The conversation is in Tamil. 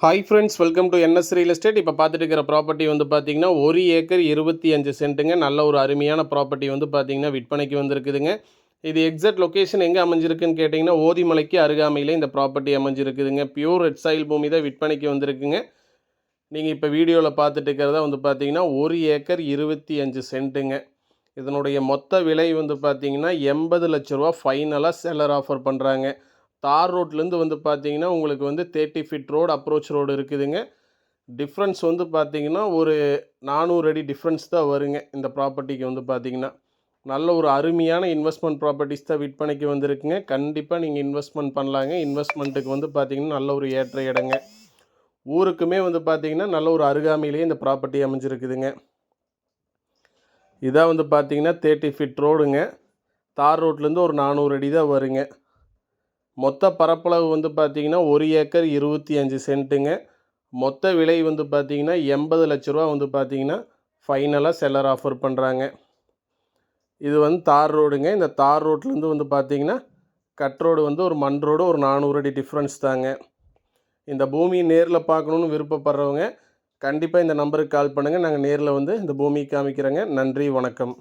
Hi friends, welcome to NS real estate. இப்போ பார்த்துட்டு இருக்கிற ப்ராப்பர்ட்டி வந்து பார்த்தீங்கன்னா 1 ஏக்கர் 25 சென்ட்டுங்க. நல்ல ஒரு அருமையான ப்ராப்பர்ட்டி வந்து பார்த்தீங்கன்னா விற்பனைக்கு வந்திருக்குதுங்க. இது எக்ஸாக்ட் லொக்கேஷன் எங்கே அமைஞ்சிருக்குன்னு கேட்டிங்கன்னா ஓதிமலைக்கு அருகாமையில் இந்த ப்ராப்பர்ட்டி அமைஞ்சிருக்குதுங்க. பியூர் ரெட் சாயில் பூமி தான் விற்பனைக்கு வந்திருக்குங்க. நீங்கள் இப்போ வீடியோவில் பார்த்துட்டு இருக்கிறதா வந்து பார்த்தீங்கன்னா 1 ஏக்கர் 25 சென்ட்டுங்க. இதனுடைய மொத்த விலை வந்து பார்த்தீங்கன்னா 80 லட்ச ரூபா ஃபைனலாக செல்லர் ஆஃபர் பண்ணுறாங்க. தார் ரோட்லேருந்து வந்து பார்த்தீங்கன்னா உங்களுக்கு வந்து 30 ஃபீட் ரோடு அப்ரோச் ரோடு இருக்குதுங்க. டிஃப்ரென்ஸ் வந்து பார்த்தீங்கன்னா ஒரு 400 அடி டிஃப்ரென்ஸ் தான் வருங்க இந்த ப்ராப்பர்ட்டிக்கு வந்து பார்த்தீங்கன்னா. நல்ல ஒரு அருமையான இன்வெஸ்ட்மெண்ட் ப்ராப்பர்ட்டிஸ் தான் விற்பனைக்கு வந்திருக்குங்க. கண்டிப்பாக நீங்கள் இன்வெஸ்ட்மெண்ட் பண்ணலாங்க. இன்வெஸ்ட்மெண்ட்டுக்கு வந்து பார்த்தீங்கன்னா நல்ல ஒரு ஏற்ற இடங்க. ஊருக்குமே வந்து பார்த்தீங்கன்னா நல்ல ஒரு அருகாமையிலேயே இந்த ப்ராப்பர்ட்டி அமைஞ்சிருக்குதுங்க. இதான் வந்து பார்த்தீங்கன்னா 30 ஃபீட் ரோடுங்க. தார் ரோட்லேருந்து ஒரு 400 அடி தான் வருங்க. மொத்த பரப்பளவு வந்து பார்த்தீங்கன்னா 1 ஏக்கர் 25 சென்ட்டுங்க. மொத்த விலை வந்து பார்த்தீங்கன்னா 80 லட்ச ரூபா வந்து பார்த்தீங்கன்னா ஃபைனலாக செல்லர் ஆஃபர் பண்ணுறாங்க. இது வந்து தார் ரோடுங்க. இந்த தார் ரோட்லேருந்து வந்து பார்த்தீங்கன்னா கட் ரோடு வந்து ஒரு மண் ரோடு ஒரு 400 அடி டிஃப்ரென்ஸ் தாங்க. இந்த பூமியை நேரில் பார்க்கணுன்னு விருப்பப்படுறவங்க கண்டிப்பாக இந்த நம்பருக்கு கால் பண்ணுங்கள். நாங்கள் நேரில் வந்து இந்த பூமியை காமிக்கிறோங்க. நன்றி, வணக்கம்.